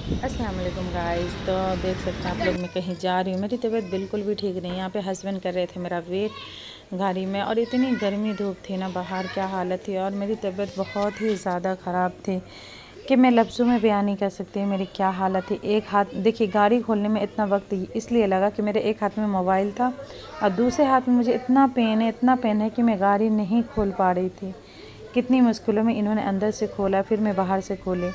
अस्सलाम वालेकुम गाइस। तो देख सकते हैं आप लोग, मैं कहीं जा रही हूँ, मेरी तबीयत बिल्कुल भी ठीक नहीं है। यहाँ पे हस्बैंड कर रहे थे मेरा वेट गाड़ी में, और इतनी गर्मी धूप थी ना बाहर, क्या हालत थी। और मेरी तबीयत बहुत ही ज़्यादा ख़राब थी कि मैं लफ्ज़ों में बयान नहीं कर सकती मेरी क्या हालत थी। एक हाथ देखिए, गाड़ी खोलने में इतना वक्त इसलिए लगा कि मेरे एक हाथ में मोबाइल था और दूसरे हाथ में मुझे इतना पेन है कि मैं गाड़ी नहीं खोल पा रही थी। कितनी मुश्किलों में इन्होंने अंदर से खोला, फिर मैं बाहर से खोली।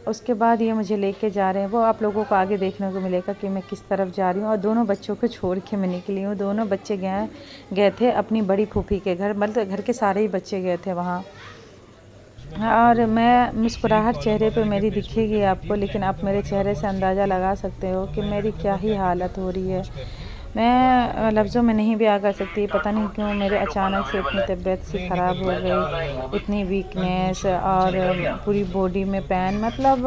उसके बाद ये मुझे लेके जा रहे हैं, वो आप लोगों को आगे देखने को मिलेगा कि मैं किस तरफ जा रही हूँ। और दोनों बच्चों को छोड़ के मैं निकली हूँ। दोनों बच्चे गए थे अपनी बड़ी फूफी के घर, मतलब घर के सारे ही बच्चे गए थे वहाँ। और मैं मुस्कुराहट चेहरे पे मेरी दिखेगी आपको, लेकिन आप मेरे चेहरे से अंदाज़ा लगा सकते हो कि मेरी क्या ही हालत हो रही है। मैं लफ्ज़ों में नहीं बयां कर सकती। पता नहीं क्यों मेरे अचानक से इतनी तबीयत सी ख़राब हो गई, इतनी वीकनेस और पूरी बॉडी में पेन, मतलब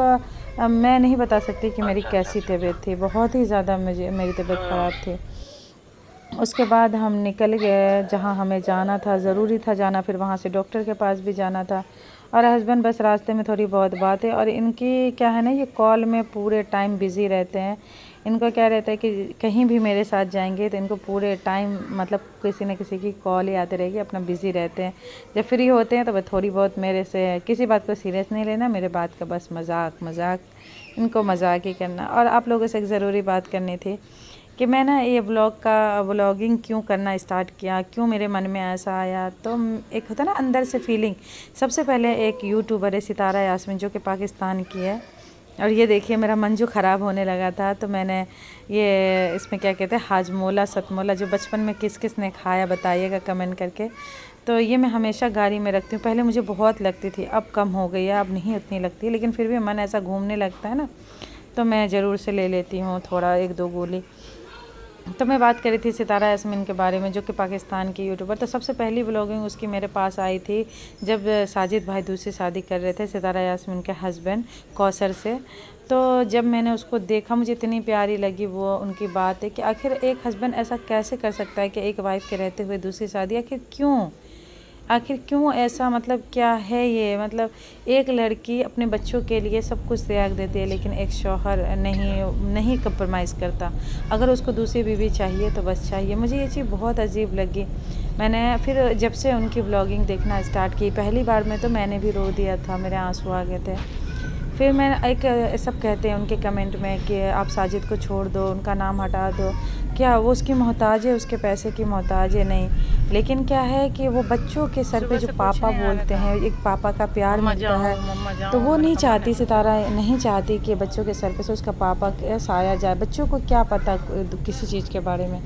मैं नहीं बता सकती कि मेरी कैसी तबीयत थी। बहुत ही ज़्यादा मेरी तबीयत ख़राब थी। उसके बाद हम निकल गए जहाँ हमें जाना था, ज़रूरी था जाना, फिर वहाँ से डॉक्टर के पास भी जाना था। और हस्बैंड बस रास्ते में थोड़ी बहुत बात है, और इनकी क्या है ना, ये कॉल में पूरे टाइम बिज़ी रहते हैं। इनको क्या रहता है कि कहीं भी मेरे साथ जाएंगे तो इनको पूरे टाइम मतलब किसी न किसी की कॉल ही आती रहेगी, अपना बिज़ी रहते हैं। जब फ्री होते हैं तो वह थोड़ी बहुत मेरे से किसी बात को सीरियस नहीं लेना, मेरे बात का बस मजाक इनको मजाक ही करना। और आप लोगों से एक ज़रूरी बात करनी थी कि मैं ना ये व्लॉगिंग क्यों करना स्टार्ट किया, क्यों मेरे मन में ऐसा आया। तो एक होता है ना अंदर से फीलिंग। सबसे पहले एक यूट्यूबर है सितारा यास्मीन, जो कि पाकिस्तान की है। और ये देखिए मेरा मन जो ख़राब होने लगा था, तो मैंने ये इसमें क्या कहते हैं, हाजमोला सतमोला, जो बचपन में किस किस ने खाया बताइएगा कमेंट करके। तो ये मैं हमेशा गाड़ी में रखती हूँ। पहले मुझे बहुत लगती थी, अब कम हो गई है, अब नहीं उतनी लगती, लेकिन फिर भी मन ऐसा घूमने लगता है ना, तो मैं ज़रूर से ले लेती हूँ थोड़ा, एक दो गोली। तो मैं बात कर रही थी सितारा यास्मीन के बारे में, जो कि पाकिस्तान की यूट्यूबर। तो सबसे पहली व्लॉगिंग उसकी मेरे पास आई थी जब साजिद भाई दूसरी शादी कर रहे थे सितारा यास्मीन के हस्बैंड कौसर से। तो जब मैंने उसको देखा, मुझे इतनी प्यारी लगी वो उनकी बात है कि आखिर एक हस्बैंड ऐसा कैसे कर सकता है कि एक वाइफ के रहते हुए दूसरी शादी, आखिर क्यों ऐसा, मतलब क्या है ये। मतलब एक लड़की अपने बच्चों के लिए सब कुछ त्याग देती है, लेकिन एक शौहर नहीं कंप्रोमाइज़ करता। अगर उसको दूसरी बीवी चाहिए तो बस चाहिए। मुझे ये चीज़ बहुत अजीब लगी। मैंने फिर जब से उनकी व्लॉगिंग देखना स्टार्ट की, पहली बार में तो मैंने भी रो दिया था, मेरे आंसू आ गए थे। फिर मैं सब कहते हैं उनके कमेंट में कि आप साजिद को छोड़ दो, उनका नाम हटा दो, क्या वो उसकी मोहताज है, उसके पैसे की मोहताज है? नहीं। लेकिन क्या है कि वो बच्चों के सर पे जो पापा बोलते हैं, एक पापा का प्यार मिलता है, तो वो नहीं चाहती, सितारा नहीं चाहती कि बच्चों के सर पे से उसका पापा का साया जाए। बच्चों को क्या पता किसी चीज़ के बारे में।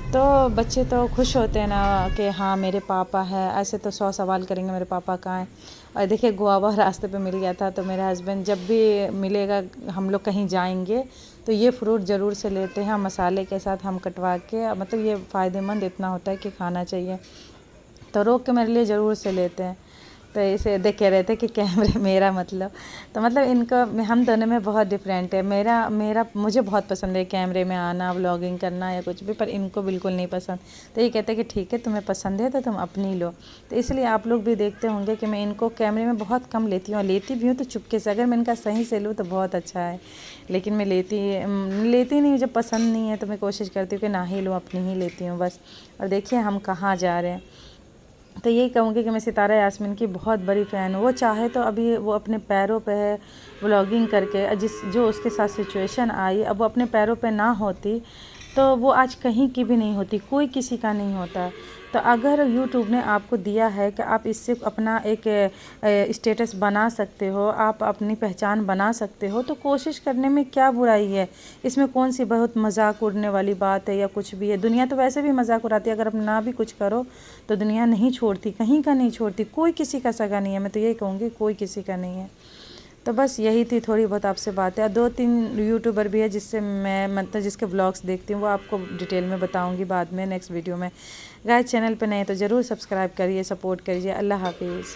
तो बच्चे तो खुश होते हैं ना कि हाँ मेरे पापा है, ऐसे तो 100 सवाल करेंगे मेरे पापा कहाँ हैं। और देखिए गुआवा रास्ते पे मिल गया था, तो मेरे हस्बैंड जब भी मिलेगा, हम लोग कहीं जाएंगे तो ये फ्रूट ज़रूर से लेते हैं मसाले के साथ, हम कटवा के, मतलब ये फ़ायदेमंद इतना होता है कि खाना चाहिए, तो रोक के मेरे लिए ज़रूर से लेते हैं। तो इसे देख कह रहे थे कि कैमरे मेरा मतलब इनको, हम दोनों में बहुत डिफरेंट है। मेरा मुझे बहुत पसंद है कैमरे में आना, व्लॉगिंग करना या कुछ भी, पर इनको बिल्कुल नहीं पसंद। तो ये कहते हैं कि ठीक है तुम्हें पसंद है तो तुम अपनी लो। तो इसलिए आप लोग भी देखते होंगे कि मैं इनको कैमरे में बहुत कम लेती हूँ, और लेती भी हूँ तो चुपके से। अगर मैं इनका सही से लूँ तो बहुत अच्छा है, लेकिन मैं लेती नहीं हूँ। जब पसंद नहीं है तो मैं कोशिश करती हूँ कि ना ही लूँ, अपनी ही लेती हूँ बस। और देखिए हम कहाँ जा रहे हैं। तो यही कहूँगी कि मैं सितारा यास्मीन की बहुत बड़ी फ़ैन हूँ। वो चाहे तो अभी वो अपने पैरों पे है, व्लॉगिंग करके, जो उसके साथ सिचुएशन आई, अब वो अपने पैरों पे ना होती तो वो आज कहीं की भी नहीं होती, कोई किसी का नहीं होता। तो अगर यूट्यूब ने आपको दिया है कि आप इससे अपना एक स्टेटस बना सकते हो, आप अपनी पहचान बना सकते हो, तो कोशिश करने में क्या बुराई है। इसमें कौन सी बहुत मजाक उड़ने वाली बात है या कुछ भी है। दुनिया तो वैसे भी मजाक उड़ाती है, अगर आप ना भी कुछ करो तो दुनिया नहीं छोड़ती, कहीं का नहीं छोड़ती, कोई किसी का सगा नहीं है। मैं तो यही कहूँगी, कोई किसी का नहीं है। तो बस यही थी थोड़ी बहुत आपसे बातें। 2-3 यूट्यूबर भी है जिससे मैं, मतलब जिसके व्लॉग्स देखती हूँ, वो आपको डिटेल में बताऊँगी बाद में नेक्स्ट वीडियो में। गाइस चैनल पे नए तो ज़रूर सब्सक्राइब करिए, सपोर्ट करिए। अल्लाह हाफिज़।